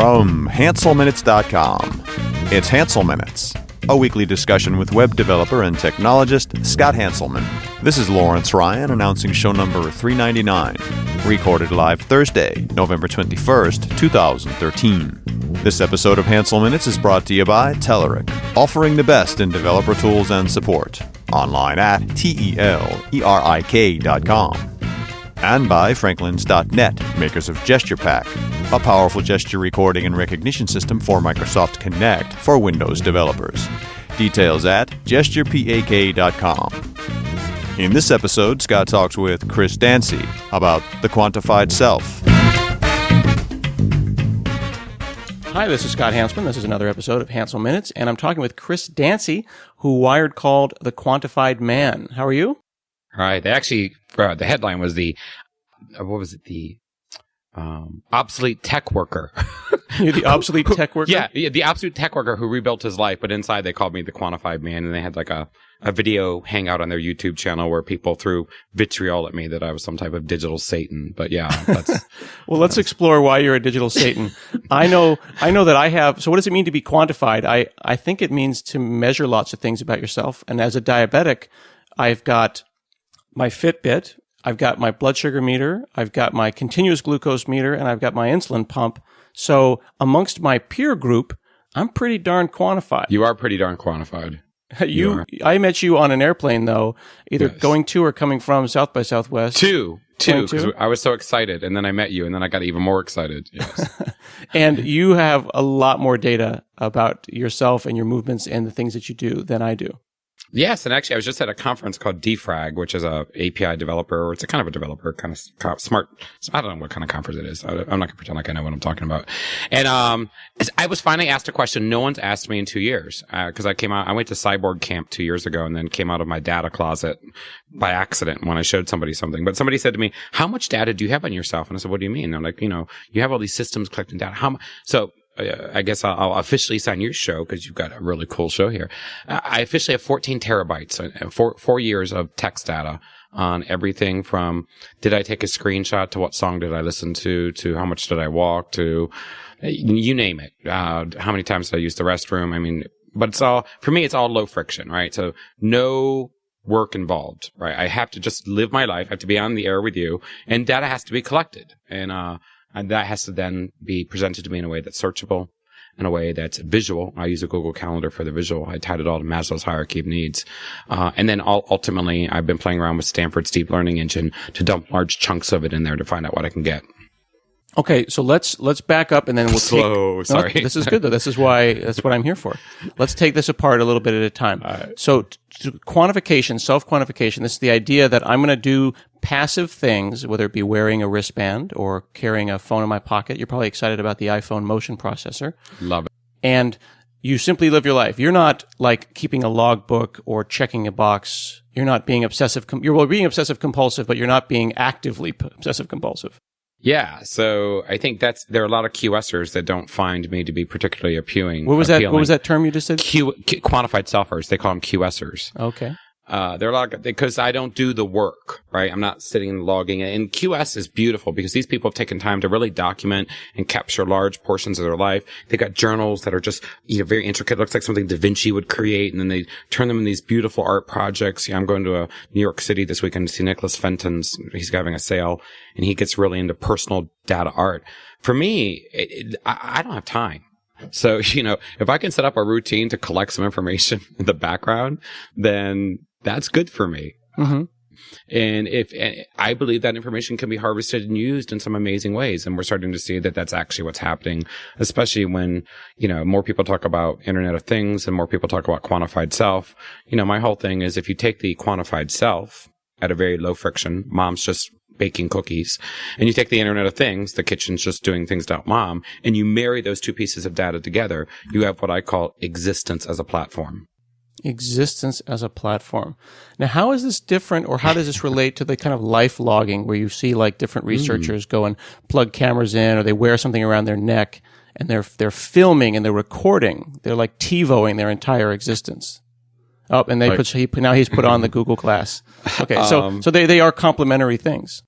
From HanselMinutes.com, it's Hansel Minutes, a weekly discussion with web developer and technologist Scott Hanselman. This is Lawrence Ryan announcing show number 399, recorded live Thursday, November 21st, 2013. This episode of Hansel Minutes is brought to you by Telerik, offering the best in developer tools and support. Online at telerik.com. And by Franklins.net, makers of GesturePack, a powerful gesture recording and recognition system for Microsoft Connect for Windows developers. Details at gesturepak.com. In this episode, Scott talks with Chris Dancy about the Quantified Self. Hi, this is Scott Hanselman. This is another episode of Hansel Minutes, and I'm talking with Chris Dancy, who Wired called the Quantified Man. How are you? All right. They actually, the headline was the obsolete tech worker. You're the obsolete tech worker? Yeah, the absolute tech worker who rebuilt his life, but inside they called me the Quantified Man, and they had like a video hangout on their YouTube channel where people threw vitriol at me that I was some type of digital Satan. But yeah, that's... Well, let's explore why you're a digital Satan. I know that I have... So what does it mean to be quantified? I think it means to measure lots of things about yourself. And as a diabetic, I've got my FitBit, I've got my blood sugar meter, I've got my continuous glucose meter, and I've got my insulin pump. So amongst my peer group, I'm pretty darn quantified. You are pretty darn quantified. I met you on an airplane, though, either going to or coming from South by Southwest. Two, because I was so excited, and then I met you, and then I got even more excited. Yes. And you have a lot more data about yourself and your movements and the things that you do than I do. Yes, and actually, I was just at a conference called Defrag, which is a API developer, or it's a kind of a developer, kind of smart. I don't know what kind of conference it is. I'm not going to pretend like I know what I'm talking about. And I was finally asked a question no one's asked me in 2 years, because I went to Cyborg Camp 2 years ago, and then came out of my data closet by accident when I showed somebody something. But somebody said to me, "How much data do you have on yourself?" And I said, "What do you mean?" And they're like, you have all these systems collecting data. I guess I'll officially sign your show because you've got a really cool show here. I officially have 14 terabytes, 4 years of text data on everything from did I take a screenshot to what song did I listen to how much did I walk to you name it. How many times did I use the restroom? I mean, but for me, it's all low friction, right? So no work involved, right? I have to just live my life. I have to be on the air with you, and data has to be collected. And that has to then be presented to me in a way that's searchable, in a way that's visual. I use a Google Calendar for the visual. I tied it all to Maslow's hierarchy of needs. And then ultimately, I've been playing around with Stanford's deep learning engine to dump large chunks of it in there to find out what I can get. Okay, so let's back up and then we'll Sorry. No, this is good though. That's what I'm here for. Let's take this apart a little bit at a time. So quantification, self-quantification, this is the idea that I'm going to do passive things, whether it be wearing a wristband or carrying a phone in my pocket. You're probably excited about the iPhone motion processor. Love it. And you simply live your life. You're not like keeping a logbook or checking a box. You're not being obsessive. You're being obsessive compulsive, but you're not being actively obsessive compulsive. Yeah, so I think there are a lot of QSers that don't find me to be particularly appealing. What was that term you just said? Quantified selfers. They call them QSers. Okay. They're a lot because I don't do the work, right? I'm not sitting and logging it. And QS is beautiful because these people have taken time to really document and capture large portions of their life. They got journals that are just, very intricate. It looks like something Da Vinci would create. And then they turn them in these beautiful art projects. I'm going to New York City this weekend to see Nicholas Fenton's. He's having a sale and he gets really into personal data art. For me, I don't have time. So, if I can set up a routine to collect some information in the background, then that's good for me. Mm-hmm. And I believe that information can be harvested and used in some amazing ways. And we're starting to see that that's actually what's happening, especially when, more people talk about Internet of Things and more people talk about quantified self. My whole thing is if you take the quantified self at a very low friction, mom's just baking cookies, and you take the Internet of Things, the kitchen's just doing things to help mom, and you marry those two pieces of data together, you have what I call existence as a platform. Existence as a platform. Now, how is this different, or how does this relate to the kind of life logging where you see like different researchers go and plug cameras in, or they wear something around their neck and they're filming and they're recording. They're like TiVoing their entire existence. Oh, and now he's put on the Google Glass. Okay, so they are complementary things.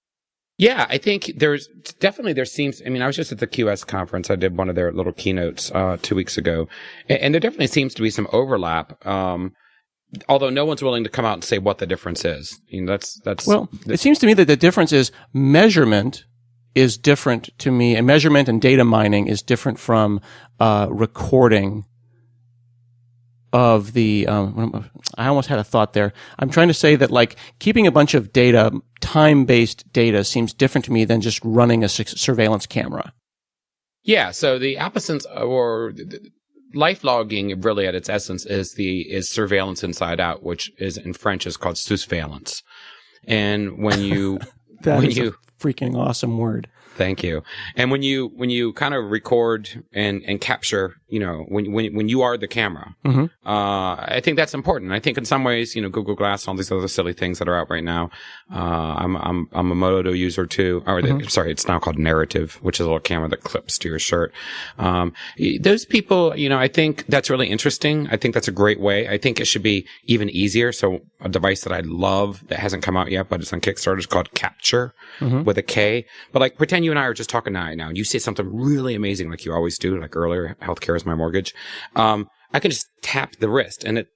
Yeah, I think there seems, I mean, I was just at the QS conference. I did one of their little keynotes 2 weeks ago, and there definitely seems to be some overlap. Although no one's willing to come out and say what the difference is. You know, it seems to me that the difference is measurement is different to me, and measurement and data mining is different from recording of the, I almost had a thought there. I'm trying to say that like keeping a bunch of data, time-based data seems different to me than just running a surveillance camera. Yeah. So the absence or life logging really at its essence is surveillance inside out, which is in French is called surveillance. And when you, a freaking awesome word. Thank you. And when you kind of record and capture, you know, when you are the camera, I think that's important. I think in some ways, you know, Google Glass and all these other silly things that are out right now. I'm a Moto user too. Sorry, it's now called Narrative, which is a little camera that clips to your shirt. Those people, you know, I think that's really interesting. I think that's a great way. I think it should be even easier. So a device that I love that hasn't come out yet, but it's on Kickstarter is called Capture with a K. But like pretend you and I are just talking now and you say something really amazing like you always do, like earlier, healthcare is my mortgage. I can just tap the wrist and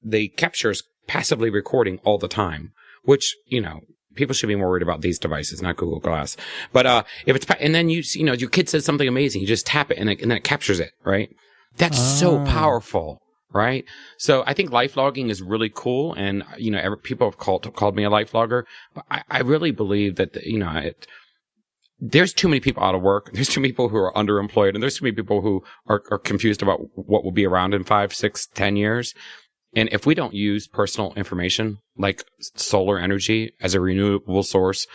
the capture is passively recording all the time, which, you know, people should be more worried about these devices, not Google Glass. But if it's, and then you know, your kid says something amazing, you just tap it and then it captures it, right? That's so powerful. Right. So I think life logging is really cool. And, you know, people have called me a life logger, but I really believe that, you know, there's too many people out of work. There's too many people who are underemployed, and there's too many people who are confused about what will be around in 5, 6, 10 years. And if we don't use personal information like solar energy as a renewable source,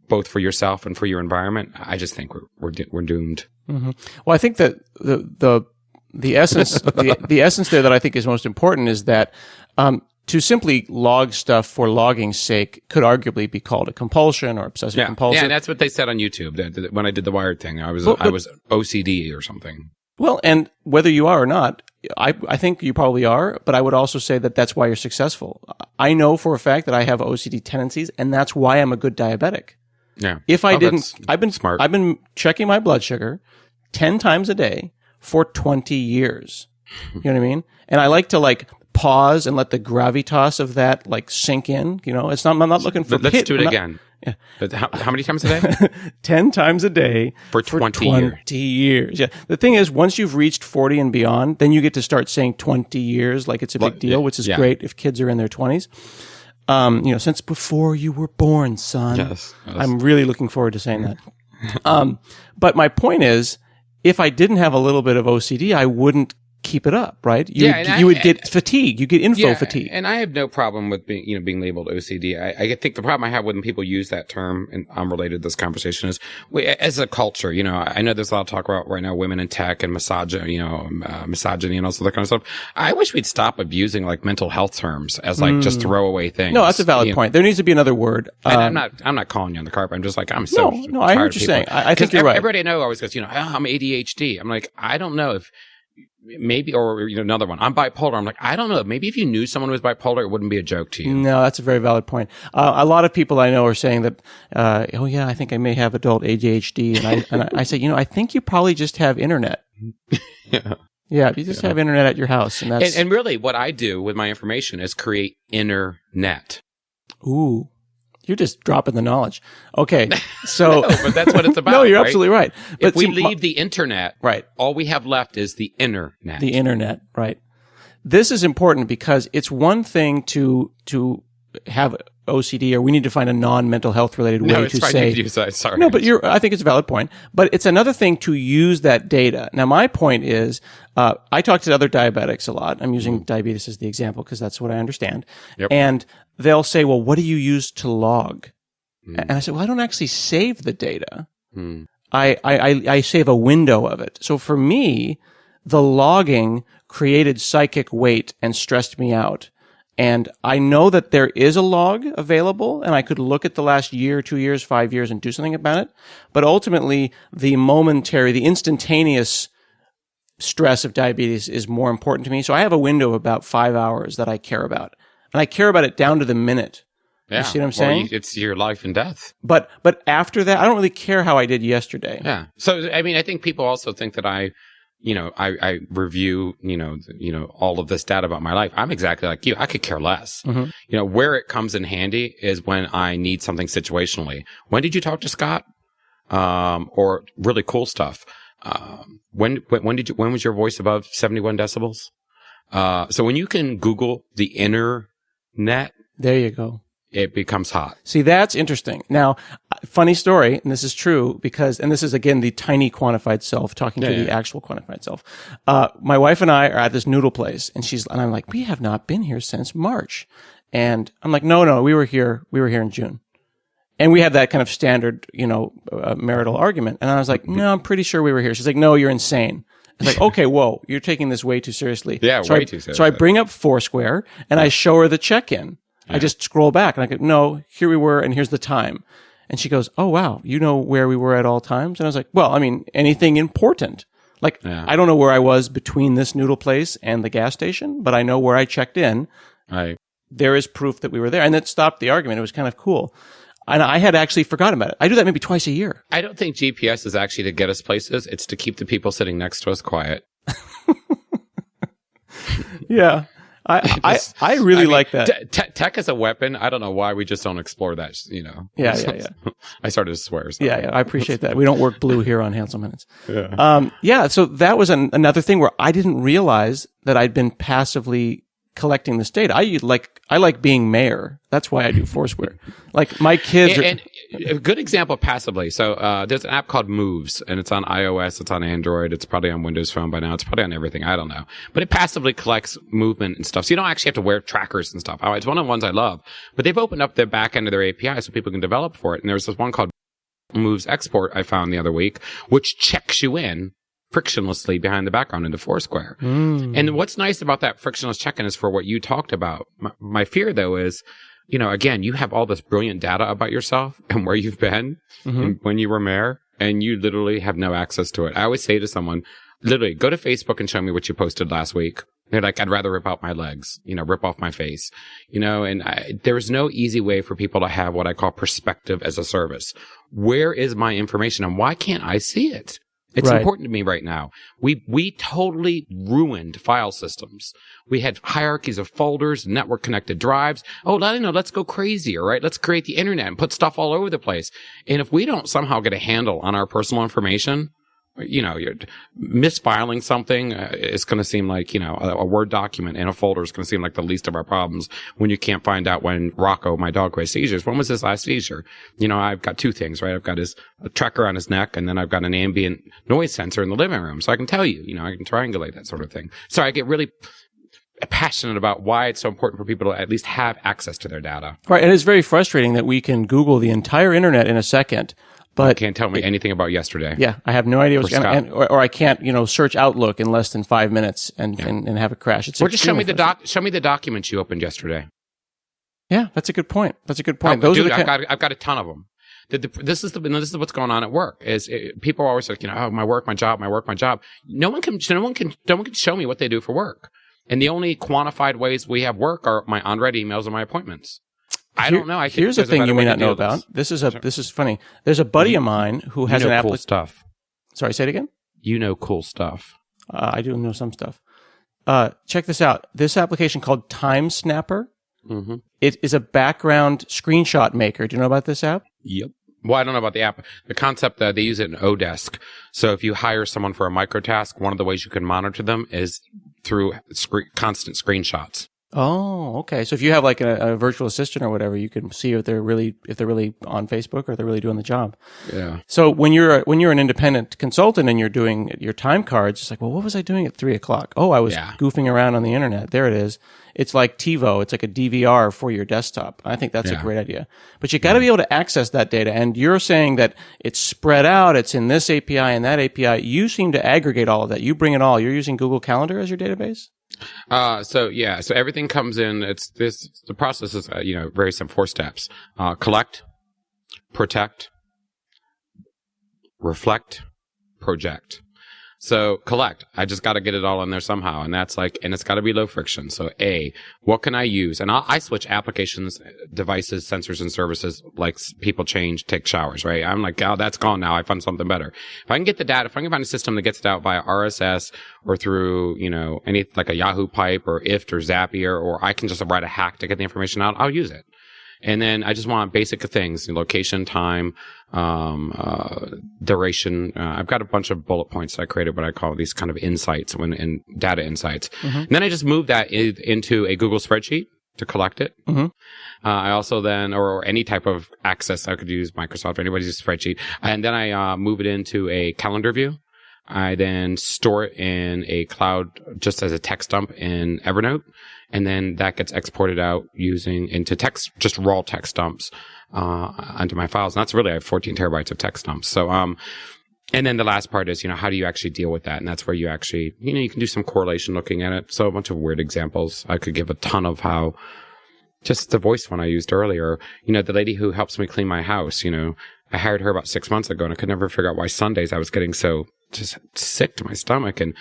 both for yourself and for your environment, I just think we're doomed. Mm-hmm. Well, I think that the essence, the essence there that I think is most important is that, to simply log stuff for logging's sake could arguably be called a compulsion or obsessive compulsion. Yeah, that's what they said on YouTube. When I did the Wired thing, I was OCD or something. Well, and whether you are or not, I think you probably are, but I would also say that that's why you're successful. I know for a fact that I have OCD tendencies, and that's why I'm a good diabetic. Yeah. If I didn't, I've been smart. I've been checking my blood sugar 10 times a day for 20 years. You know what I mean? And I like to like pause and let the gravitas of that like sink in. You know, I'm not looking for. Let's do it again. Yeah. But how many times a day? 10 times a day for 20 years. Yeah. The thing is, once you've reached 40 and beyond, then you get to start saying 20 years like it's a big deal, which is great if kids are in their 20s. You know, since before you were born, son. Yes. I'm really looking forward to saying that. But my point is, if I didn't have a little bit of OCD, I wouldn't keep it up, right? You would get fatigue. You get info fatigue. And I have no problem with being labeled OCD. I think the problem I have when people use that term, and I'm related to this conversation, is as a culture, you know, I know there's a lot of talk about right now women in tech and misogyny and also that kind of stuff. I wish we'd stop abusing like mental health terms as like just throwaway things. No, that's a valid point. There needs to be another word. I'm not calling you on the carpet. I'm just like, I'm so no, I hear what you're saying. I think you're right. Everybody I know always goes, you know, I'm ADHD. I'm like, I don't know if maybe, or, you know, another one, I'm bipolar. I'm like, I don't know. Maybe if you knew someone who was bipolar, it wouldn't be a joke to you. No, that's a very valid point. A lot of people I know are saying that, oh yeah, I think I may have adult ADHD. And I say, you know, I think you probably just have internet. Yeah, you just have internet at your house. And really what I do with my information is create internet. Ooh. You're just dropping the knowledge. Okay, so no, but that's what it's about. No, you're absolutely right. But if we leave the internet, right, all we have left is the internet. The internet, right. This is important because it's one thing to have OCD, or we need to find a non-mental health related way to say. Sorry. No, but I think it's a valid point. But it's another thing to use that data. Now, my point is, I talk to other diabetics a lot. I'm using diabetes as the example because that's what I understand. Yep. And they'll say, well, what do you use to log? And I said, well, I don't actually save the data. I save a window of it. So for me, the logging created psychic weight and stressed me out. And I know that there is a log available, and I could look at the last year, 2 years, 5 years, and do something about it. But ultimately, the instantaneous stress of diabetes is more important to me. So I have a window of about 5 hours that I care about. And I care about it down to the minute. Yeah. You see what I'm saying? It's your life and death. But after that, I don't really care how I did yesterday. Yeah. So, I mean, I think people also think that I review, all of this data about my life. I'm exactly like you. I could care less. Mm-hmm. Where it comes in handy is when I need something situationally. When did you talk to Scott? Or really cool stuff. When was your voice above 71 decibels? So when you can Google the internet, there you go. It becomes hot. See, that's interesting. Now, funny story, and this is true and this is again the tiny quantified self talking to the actual quantified self. My wife and I are at this noodle place, and I'm like, we have not been here since March. And I'm like, no, we were here in June. And we had that kind of standard, marital argument. And I was like, no, I'm pretty sure we were here. She's like, no, you're insane. I was like, okay, whoa, you're taking this way too seriously. Yeah, way too seriously. So I bring up Foursquare and I show her the check-in. Yeah. I just scroll back and I go, no, here we were and here's the time. And she goes, oh, wow, you know where we were at all times? And I was like, well, I mean, anything important. Like, I don't know where I was between this noodle place and the gas station, but I know where I checked in. Right. There is proof that we were there. And that stopped the argument. It was kind of cool. And I had actually forgotten about it. I do that maybe twice a year. I don't think GPS is actually to get us places. It's to keep the people sitting next to us quiet. Yeah. I really like that. Tech as a weapon. I don't know why we just don't explore that, Yeah. I started to swear. So. Yeah. I appreciate that. We don't work blue here on Hansel Minutes. Yeah. So that was another thing where I didn't realize that I'd been passively collecting this data. I like being mayor. That's why I do Foursquare. Like my kids and a good example passively. So, there's an app called Moves and it's on iOS. It's on Android. It's probably on Windows Phone by now. It's probably on everything. I don't know, but it passively collects movement and stuff. So you don't actually have to wear trackers and stuff. It's one of the ones I love, but they've opened up the back end of their API so people can develop for it. And there's this one called Moves Export I found the other week, which checks you in frictionlessly behind the background into Foursquare. And what's nice about that frictionless check-in is for what you talked about. My fear, though, is, again, you have all this brilliant data about yourself and where you've been and when you were mayor, and you literally have no access to it. I always say to someone, literally, go to Facebook and show me what you posted last week. They're like, I'd rather rip out my legs, rip off my face, and there's no easy way for people to have what I call perspective as a service. Where is my information and why can't I see it? It's important to me right now. We totally ruined file systems. We had hierarchies of folders, network connected drives. Oh, let's go crazier, right? Let's create the internet and put stuff all over the place. And if we don't somehow get a handle on our personal information, you're misfiling something is going to seem like, a Word document in a folder is going to seem like the least of our problems when you can't find out when Rocco, my dog, who has seizures. When was his last seizure? I've got two things, right? I've got a tracker on his neck, and then I've got an ambient noise sensor in the living room. So I can tell you, I can triangulate that sort of thing. So I get really passionate about why it's so important for people to at least have access to their data. Right. And it's very frustrating that we can Google the entire internet in a second. But you can't tell me anything about yesterday. Yeah, I have no idea what's going on, or I can't, search Outlook in less than 5 minutes and have it crash. Or just show me the documents you opened yesterday. Yeah, that's a good point. I've got a ton of them. This is what's going on at work. People are always like, my work, my job. No one can show me what they do for work. And the only quantified ways we have work are my unread emails and my appointments. I don't know. Here's a thing you may not know about. This is funny. There's a buddy of mine who has an cool stuff. Sorry, say it again. Cool stuff. I do know some stuff. Check this out. This application called Time Snapper. Mm-hmm. It is a background screenshot maker. Do you know about this app? Yep. Well, I don't know about the app. The concept that they use it in Odesk. So if you hire someone for a microtask, one of the ways you can monitor them is through constant screenshots. Oh, okay. So if you have like a virtual assistant or whatever, you can see if they're really on Facebook or they're really doing the job. Yeah. So when you're an independent consultant and you're doing your time cards, it's like, well, what was I doing at 3:00? Oh, I was goofing around on the internet. There it is. It's like TiVo. It's like a DVR for your desktop. I think that's a great idea. But you got to be able to access that data. And you're saying that it's spread out. It's in this API and that API. You seem to aggregate all of that. You bring it all. You're using Google Calendar as your database? So everything comes in. The process is, very simple, 4 steps. Collect, protect, reflect, project. So collect. I just got to get it all in there somehow. And that's like, and it's got to be low friction. So what can I use? And I switch applications, devices, sensors, and services like people take showers, right? I'm like, oh, that's gone now. I found something better. If I can get the data, if I can find a system that gets it out via RSS or through, any, like a Yahoo pipe or IFT or Zapier, or I can just write a hack to get the information out, I'll use it. And then I just want basic things, location, time, duration. I've got a bunch of bullet points that I created, what I call these kind of insights in data insights. Mm-hmm. And then I just move that into a Google spreadsheet to collect it. Mm-hmm. I also then, or any type of access, I could use Microsoft or anybody's spreadsheet. And then I move it into a calendar view. I then store it in a cloud just as a text dump in Evernote. And then that gets exported out into text, just raw text dumps, onto my files. And that's really, I have 14 terabytes of text dumps. So, and then the last part is, how do you actually deal with that? And that's where you actually, you can do some correlation looking at it. So a bunch of weird examples. I could give a ton of how, just the voice one I used earlier, the lady who helps me clean my house, I hired her about 6 months ago and I could never figure out why Sundays I was getting so just sick to my stomach. And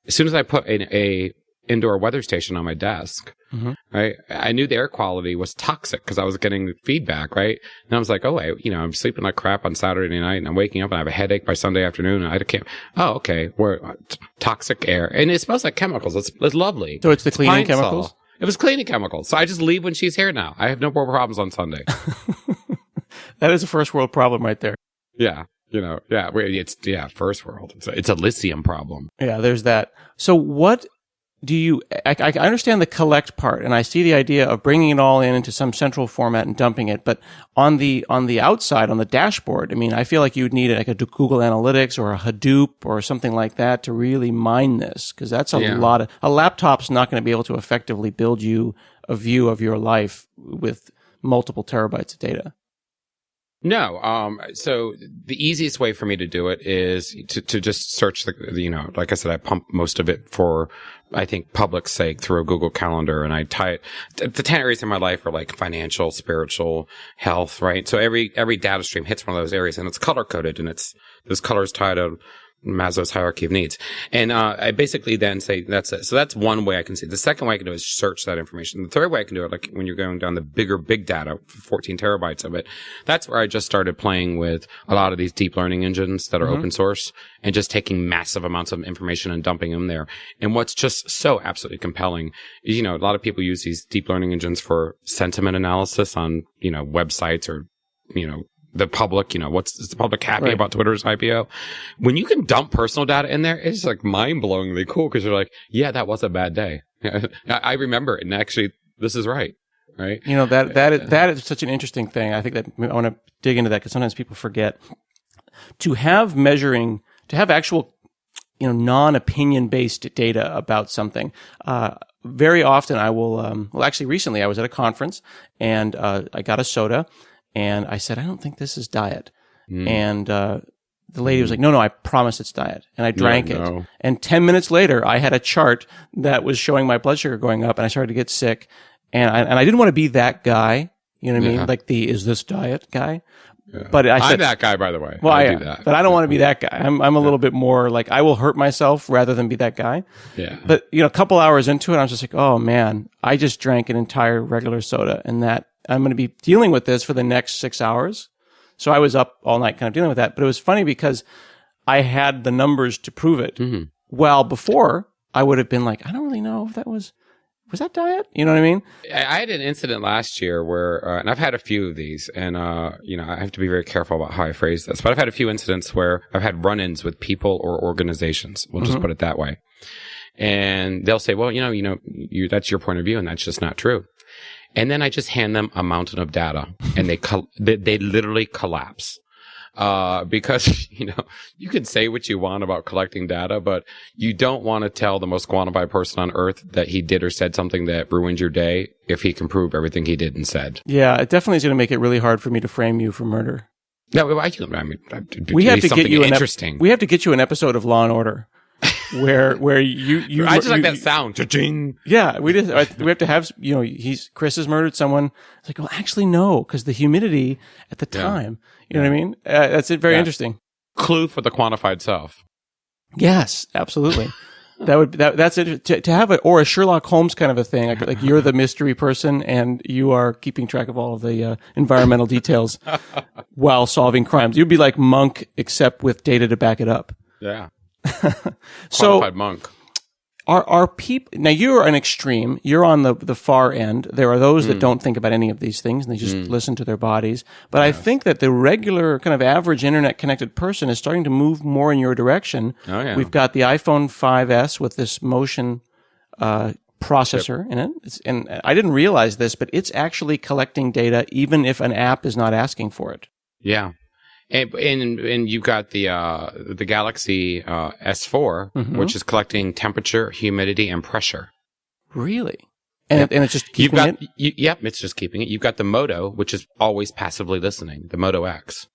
as soon as I put a indoor weather station on my desk, mm-hmm. right, I knew the air quality was toxic because I was getting feedback, right? And I was like, I'm sleeping like crap on Saturday night and I'm waking up and I have a headache by Sunday afternoon and I can't, okay, we're toxic air. And it smells like chemicals. It's lovely. So it's the cleaning chemicals? It was cleaning chemicals. So I just leave when she's here now. I have no more problems on Sunday. That is a first world problem right there. Yeah. First world. It's a lithium problem. Yeah, there's that. So what do you, I understand the collect part and I see the idea of bringing it all into some central format and dumping it. But on the outside, on the dashboard, I feel like you would need like a Google Analytics or a Hadoop or something like that to really mine this. Cause that's a laptop's not going to be able to effectively build you a view of your life with multiple terabytes of data. No. So the easiest way for me to do it is to just search like I said, I pump most of it for, I think, public sake through a Google Calendar, and I tie it. The 10 areas in my life are like financial, spiritual, health, right? So every data stream hits one of those areas and it's color coded and those colors tied to Maslow's hierarchy of needs. And I basically then say that's it. So that's one way I can see. The second way I can do is search that information. The third way I can do it, like when you're going down the big data, 14 terabytes of it, that's where I just started playing with a lot of these deep learning engines that are mm-hmm. open source and just taking massive amounts of information and dumping them there. And what's just so absolutely compelling is, a lot of people use these deep learning engines for sentiment analysis on, websites or, the public, is the public happy about Twitter's IPO? When you can dump personal data in there, it's like mind-blowingly cool because you're like, yeah, that was a bad day. I remember it, and actually, this is right? That is such an interesting thing. I think that I want to dig into that because sometimes people forget to have actual, non-opinion based data about something. Very often I will, actually recently I was at a conference and I got a soda. And I said, I don't think this is diet. Mm. And the lady was like, no, I promise it's diet. And I drank it. And 10 minutes later, I had a chart that was showing my blood sugar going up and I started to get sick. And I didn't want to be that guy. You know what I mean? Like is this diet guy? Yeah. But I said, I'm that guy, by the way. Well, I do that. But I don't want to be that guy. I'm a little bit more like I will hurt myself rather than be that guy. Yeah. But, a couple hours into it, I was just like, oh man, I just drank an entire regular soda and that I'm going to be dealing with this for the next 6 hours. So I was up all night kind of dealing with that. But it was funny because I had the numbers to prove it. Mm-hmm. Well, before I would have been like, I don't really know if that was that diet? You know what I mean? I had an incident last year where, and I've had a few of these, and, I have to be very careful about how I phrase this, but I've had a few incidents where I've had run-ins with people or organizations. We'll just put it that way. And they'll say, well, that's your point of view, and that's just not true. And then I just hand them a mountain of data and they literally collapse. Because, you can say what you want about collecting data, but you don't want to tell the most quantified person on earth that he did or said something that ruined your day if he can prove everything he did and said. Yeah, it definitely is going to make it really hard for me to frame you for murder. No, we have to get you we have to get you an episode of Law and Order. Where you I just like that sound. Cha-ching. Yeah, we have to have, Chris has murdered someone. It's like, well, actually no, because the humidity at the time, you know what I mean? That's it. Very interesting. Clue for the quantified self. Yes, absolutely. That's it. To have a Sherlock Holmes kind of a thing, like you're the mystery person and you are keeping track of all of the environmental details while solving crimes. You'd be like Monk, except with data to back it up. Yeah. So, Quantified monk. Are people now? You're an extreme. You're on the far end. There are those that don't think about any of these things and they just listen to their bodies. But I think that the regular kind of average internet connected person is starting to move more in your direction. Oh yeah. We've got the iPhone 5S with this motion processor in it, and I didn't realize this, but it's actually collecting data even if an app is not asking for it. Yeah. And you've got the Galaxy S4, which is collecting temperature, humidity, and pressure. Really? And it's just keeping it? Yep, it's just keeping it. You've got the Moto, which is always passively listening, the Moto X.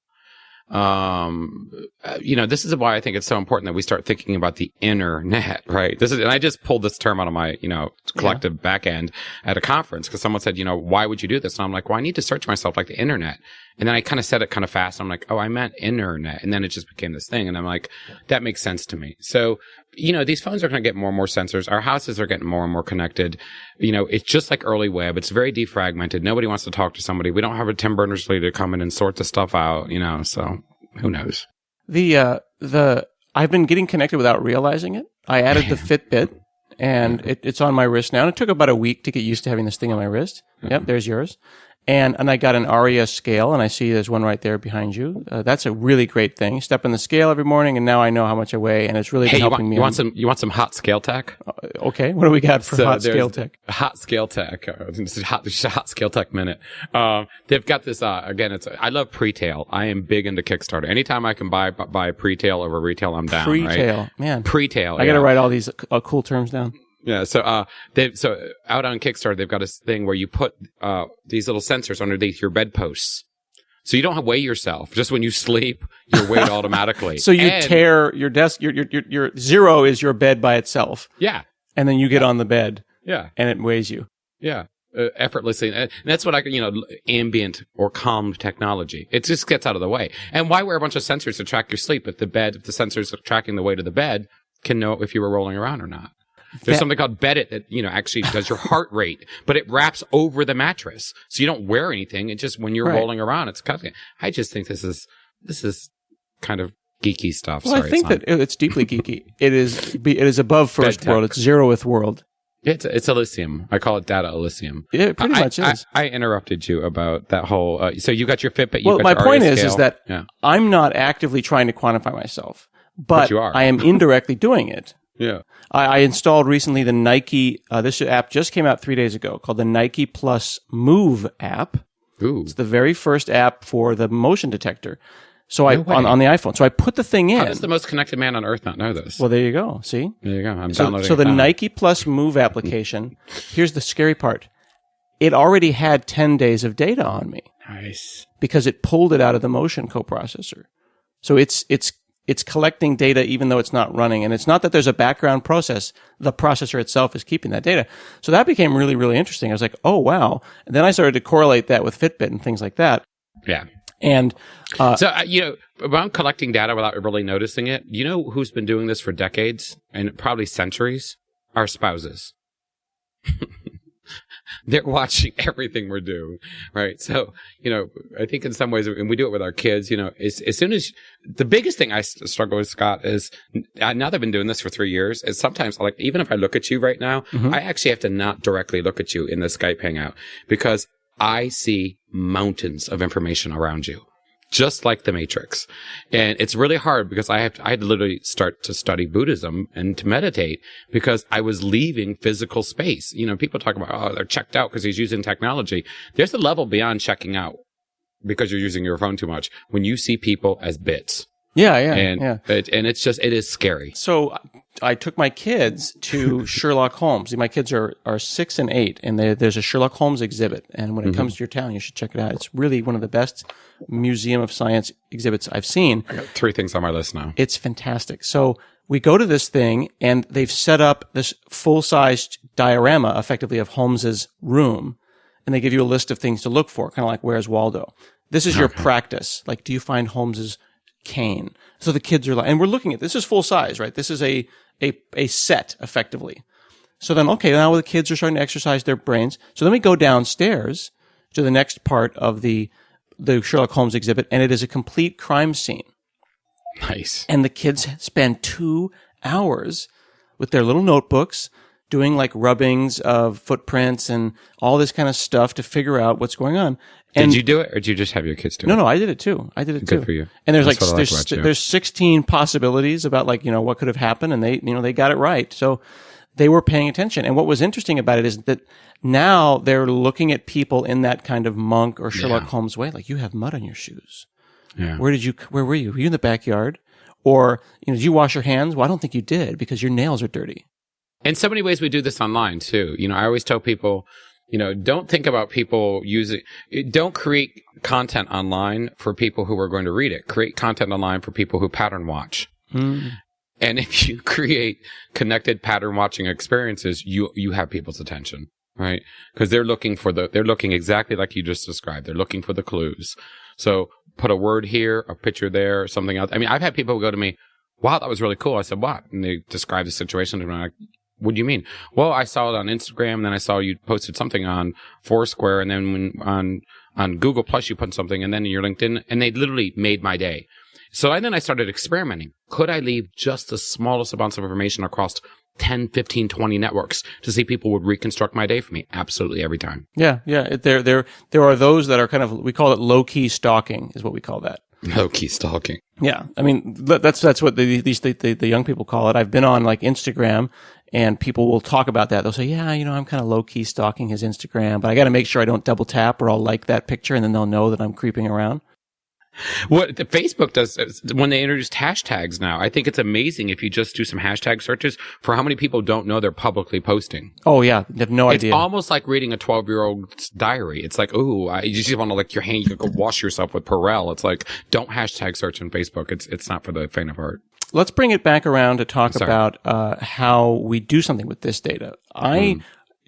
This is why I think it's so important that we start thinking about the internet, right? And I just pulled this term out of my, collective back end at a conference because someone said, why would you do this? And I'm like, well, I need to search myself like the internet. And then I kind of said it kind of fast. I'm like, oh, I meant internet. And then it just became this thing. And I'm like, that makes sense to me. So, these phones are going to get more and more sensors. Our houses are getting more and more connected. It's just like early web. It's very defragmented. Nobody wants to talk to somebody. We don't have a Tim Berners-Lee to come in and sort the stuff out, so who knows? I've been getting connected without realizing it. I added the Fitbit and it's on my wrist now. And it took about a week to get used to having this thing on my wrist. Yep, there's yours. And I got an ARIA scale, and I see there's one right there behind you. That's a really great thing. Step on the scale every morning, and now I know how much I weigh, and it's really been helping me. You want some hot scale tech? Okay, what do we got for hot scale tech? Hot scale tech. This is a hot scale tech minute. They've got this. Again, I love pre-tail. I am big into Kickstarter. Anytime I can buy pre-tail over retail, I'm down. Pre-tail, right? Man. Pre-tail. I got to write all these cool terms down. Yeah, so out on Kickstarter, they've got this thing where you put these little sensors underneath your bedposts, so you don't have to weigh yourself. Just when you sleep, you're weighed automatically. So you tear your desk. Your zero is your bed by itself. Yeah, and then you get on the bed. Yeah, and it weighs you. Yeah, effortlessly. And that's what ambient or calm technology. It just gets out of the way. And why wear a bunch of sensors to track your sleep if the sensors are tracking the weight of the bed can know if you were rolling around or not? There's something called Bedit that, actually does your heart rate, but it wraps over the mattress. So you don't wear anything. It just, when you're rolling around, it's cutting. I just think this is kind of geeky stuff. Well, I think that it's deeply geeky. It is above first world. It's zeroth world. It's Elysium. I call it data Elysium. Yeah, it pretty much is. I interrupted you about that whole, so you got your Fitbit, well, my point is that I'm not actively trying to quantify myself, but you are. I am indirectly doing it. Yeah. I installed recently the Nike, this app just came out 3 days ago, called the Nike Plus Move app. Ooh. It's the very first app for the motion detector. So on the iPhone. So I put the thing in. How does the most connected man on earth not know this? Well, there you go. See? There you go. I'm downloading So the Nike Plus Move application, here's the scary part. It already had 10 days of data on me. Nice. Because it pulled it out of the motion coprocessor. So it's collecting data even though it's not running. And it's not that there's a background process. The processor itself is keeping that data. So that became really, really interesting. I was like, oh, wow. And then I started to correlate that with Fitbit and things like that. Yeah. And about collecting data without really noticing it, who's been doing this for decades and probably centuries? Our spouses. They're watching everything we're doing, right? So, I think in some ways, and we do it with our kids, as soon as the biggest thing I struggle with, Scott, is now that I've been doing this for 3 years, is sometimes, like, even if I look at you right now, I actually have to not directly look at you in the Skype hangout because I see mountains of information around you. Just like the Matrix. And it's really hard because I had to literally start to study Buddhism and to meditate because I was leaving physical space. People talk about, oh, they're checked out because he's using technology. There's a level beyond checking out because you're using your phone too much when you see people as bits. Yeah. And it is scary. So I took my kids to Sherlock Holmes. My kids are 6 and 8, and there's a Sherlock Holmes exhibit. And when it comes to your town, you should check it out. It's really one of the best museum of science exhibits I've seen. I got 3 things on my list now. It's fantastic. So we go to this thing, and they've set up this full-sized diorama, effectively, of Holmes's room. And they give you a list of things to look for, kind of like Where's Waldo. This is your practice. Like, do you find Holmes's cane. So the kids are like, and we're looking at, this is full size, right? This is a set effectively. So then, okay, now the kids are starting to exercise their brains. So then we go downstairs to the next part of the Sherlock Holmes exhibit, and it is a complete crime scene. Nice. And the kids spend 2 hours with their little notebooks doing like rubbings of footprints and all this kind of stuff to figure out what's going on. And did you do it, or did you just have your kids do it? No, I did it too. Good for you. And there's That's what I like about you. there's 16 possibilities about like, what could have happened, and they got it right. So they were paying attention. And what was interesting about it is that now they're looking at people in that kind of Monk or Sherlock Holmes way. Like, you have mud on your shoes. Yeah. Where were you? Were you in the backyard? Or, did you wash your hands? Well, I don't think you did, because your nails are dirty. In so many ways, we do this online too. I always tell people, don't think about people don't create content online for people who are going to read it. Create content online for people who pattern watch. Mm. And if you create connected pattern watching experiences, you have people's attention, right? Because they're looking exactly like you just described. They're looking for the clues. So put a word here, a picture there, something else. I mean, I've had people who go to me, wow, that was really cool. I said, what? And they describe the situation, and I'm like, what do you mean? Well, I saw it on Instagram, and then I saw you posted something on Foursquare, and then on Google Plus you put something, and then in your LinkedIn, and they literally made my day. So then I started experimenting. Could I leave just the smallest amounts of information across 10, 15, 20 networks to see people would reconstruct my day for me? Absolutely every time. Yeah. There are those that are kind of, we call it low-key stalking, is what we call that. Low-key stalking. Yeah. I mean, that's what the young people call it. I've been on like Instagram, and people will talk about that. They'll say, yeah, I'm kind of low-key stalking his Instagram, but I got to make sure I don't double tap, or I'll like that picture, and then they'll know that I'm creeping around. What the Facebook does when they introduced hashtags now, I think it's amazing if you just do some hashtag searches for how many people don't know they're publicly posting. Oh yeah, they have no idea. It's almost like reading a 12-year-old's diary. It's like, you just want to lick your hand. You can go wash yourself with Perel. It's like, don't hashtag search on Facebook. It's not for the faint of heart. Let's bring it back around to talk about how we do something with this data. I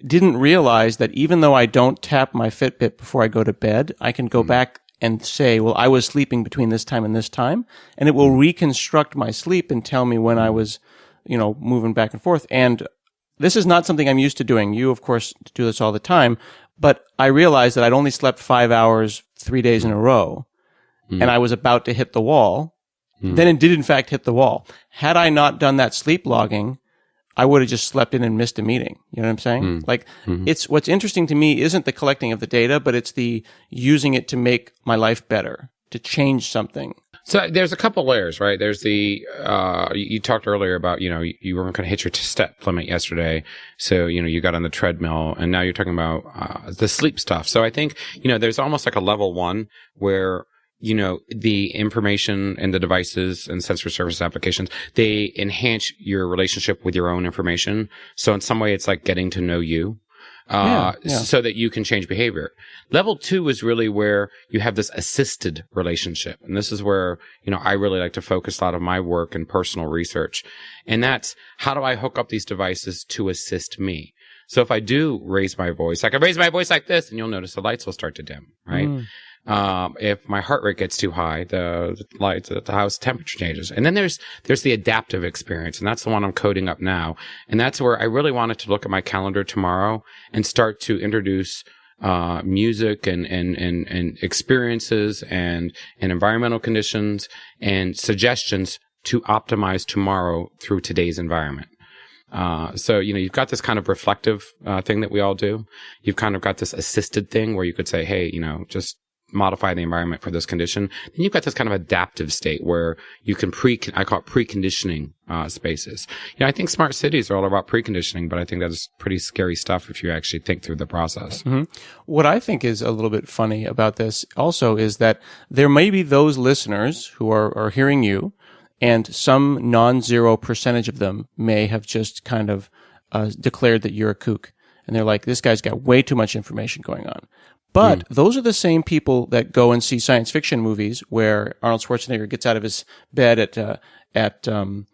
didn't realize that even though I don't tap my Fitbit before I go to bed, I can go back and say, well, I was sleeping between this time and this time, and it will reconstruct my sleep and tell me when I was, moving back and forth. And this is not something I'm used to doing. You, of course, do this all the time, but I realized that I'd only slept 5 hours 3 days in a row, and I was about to hit the wall. Then it did, in fact, hit the wall. Had I not done that sleep logging, I would have just slept in and missed a meeting. You know what I'm saying? It's what's interesting to me isn't the collecting of the data, but it's the using it to make my life better, to change something. So there's a couple layers, right? There's the, you talked earlier about, you weren't going to hit your step limit yesterday. So, you got on the treadmill, and now you're talking about, the sleep stuff. So I think, there's almost like a level one where, the information and the devices and sensor service applications, they enhance your relationship with your own information. So in some way, it's like getting to know you, so that you can change behavior. Level 2 is really where you have this assisted relationship. And this is where, I really like to focus a lot of my work and personal research. And that's, how do I hook up these devices to assist me? So if I do raise my voice, I can raise my voice like this, and you'll notice the lights will start to dim, right? If my heart rate gets too high, the lights, the house temperature changes. And then there's the adaptive experience, and that's the one I'm coding up now. And that's where I really wanted to look at my calendar tomorrow and start to introduce music and experiences and environmental conditions and suggestions to optimize tomorrow through today's environment. So, you've got this kind of reflective thing that we all do. You've kind of got this assisted thing where you could say, hey, just modify the environment for this condition. Then you've got this kind of adaptive state where you can I call it preconditioning spaces. I think smart cities are all about preconditioning, but I think that's pretty scary stuff if you actually think through the process. Mm-hmm. What I think is a little bit funny about this also is that there may be those listeners who are hearing you, and some non-zero percentage of them may have just kind of declared that you're a kook. And they're like, this guy's got way too much information going on. But those are the same people that go and see science fiction movies where Arnold Schwarzenegger gets out of his bed on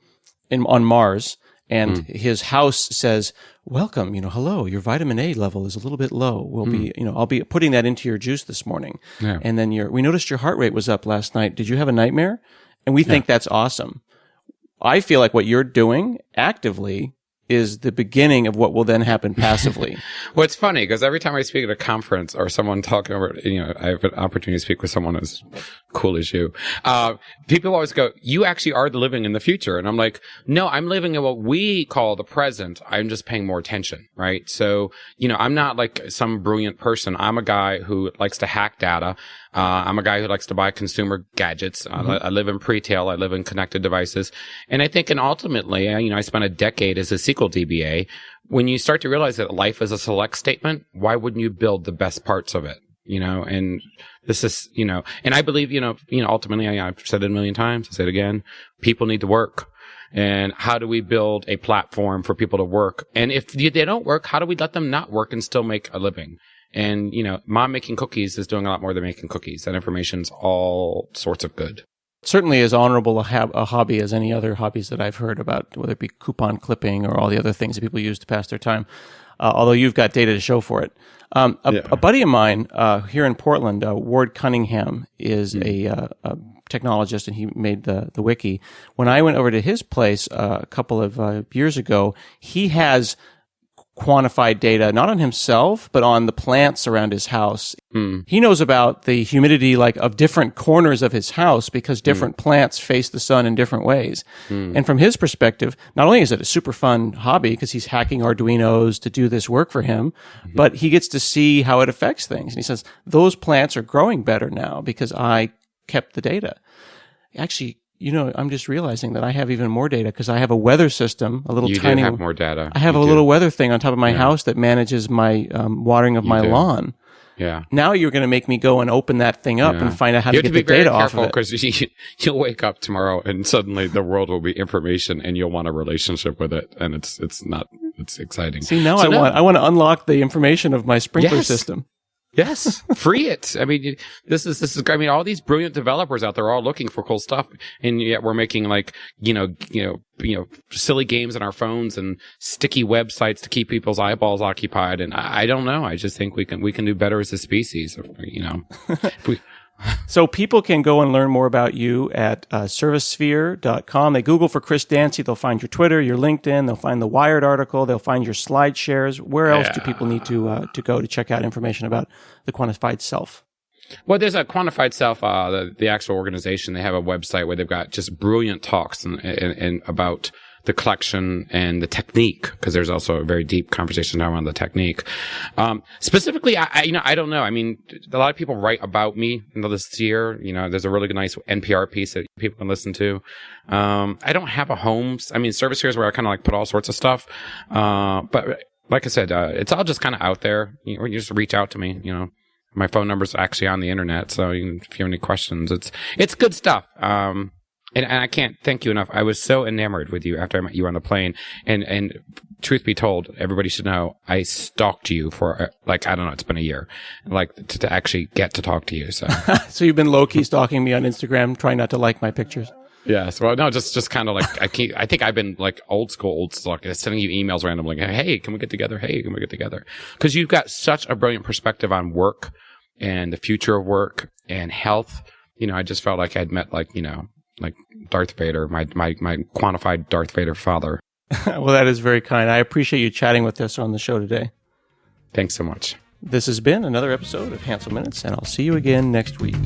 Mars, and his house says, welcome, hello, your vitamin A level is a little bit low. We'll be, I'll be putting that into your juice this morning. Yeah. And then we noticed your heart rate was up last night. Did you have a nightmare? And we think that's awesome. I feel like what you're doing actively is the beginning of what will then happen passively. Well, it's funny because every time I speak at a conference or someone talking over, I have an opportunity to speak with someone as cool as you. People always go, you actually are living in the future. And I'm like, no, I'm living in what we call the present. I'm just paying more attention, right? So, I'm not like some brilliant person. I'm a guy who likes to hack data. I'm a guy who likes to buy consumer gadgets. I live in pre-tail. I live in connected devices. And I think, and ultimately, I spent a decade as a SQL DBA. When you start to realize that life is a select statement, why wouldn't you build the best parts of it? And this is, and I believe, ultimately, I've said it a million times. I say it again. People need to work. And how do we build a platform for people to work? And if they don't work, how do we let them not work and still make a living? And, mom making cookies is doing a lot more than making cookies. That information's all sorts of good. Certainly as honorable a hobby as any other hobbies that I've heard about, whether it be coupon clipping or all the other things that people use to pass their time. Although you've got data to show for it. A buddy of mine here in Portland, Ward Cunningham, is a technologist, and he made the wiki. When I went over to his place a couple of years ago, he has quantified data, not on himself, but on the plants around his house. He knows about the humidity of different corners of his house because different plants face the sun in different ways. And from his perspective, not only is it a super fun hobby because he's hacking Arduinos to do this work for him, but he gets to see how it affects things. And he says, those plants are growing better now because I kept the data. Actually, I'm just realizing that I have even more data because I have a weather system, a little tiny. You do have more data. I have a little weather thing on top of my house that manages my watering of my lawn. Yeah. Now you're going to make me go and open that thing up and find out how to get the data off of it. Because you'll wake up tomorrow and suddenly the world will be information and you'll want a relationship with it, and it's exciting. See, now I want to unlock the information of my sprinkler system. Yes, free it. I mean, this is. I mean, all these brilliant developers out there are all looking for cool stuff, and yet we're making silly games on our phones and sticky websites to keep people's eyeballs occupied. And I don't know. I just think we can do better as a species. If we. So people can go and learn more about you at servicesphere.com. They Google for Chris Dancy. They'll find your Twitter, your LinkedIn. They'll find the Wired article. They'll find your slide shares. Where else do people need to go to check out information about the Quantified Self? Well, there's a Quantified Self, the actual organization. They have a website where they've got just brilliant talks and about the collection and the technique, because there's also a very deep conversation now around the technique. Specifically, I don't know. I mean, a lot of people write about me this year. There's a really nice NPR piece that people can listen to. I don't have a home. I mean, service here is where I kind of put all sorts of stuff. But like I said, it's all just kind of out there. You just reach out to me, My phone number's actually on the internet, so if you have any questions, it's good stuff. And I can't thank you enough. I was so enamored with you after I met you on the plane. And truth be told, everybody should know, I stalked you for, I don't know, it's been a year, to actually get to talk to you. So, So you've been low-key stalking me on Instagram, trying not to like my pictures. Yes. Well, no, just kind of I think I've been old school, sending you emails randomly. Hey, can we get together? Hey, can we get together? Because you've got such a brilliant perspective on work and the future of work and health. I just felt like I'd met like Darth Vader, my quantified Darth Vader father. Well, that is very kind. I appreciate you chatting with us on the show today. Thanks so much. This has been another episode of Hansel Minutes, and I'll see you again next week.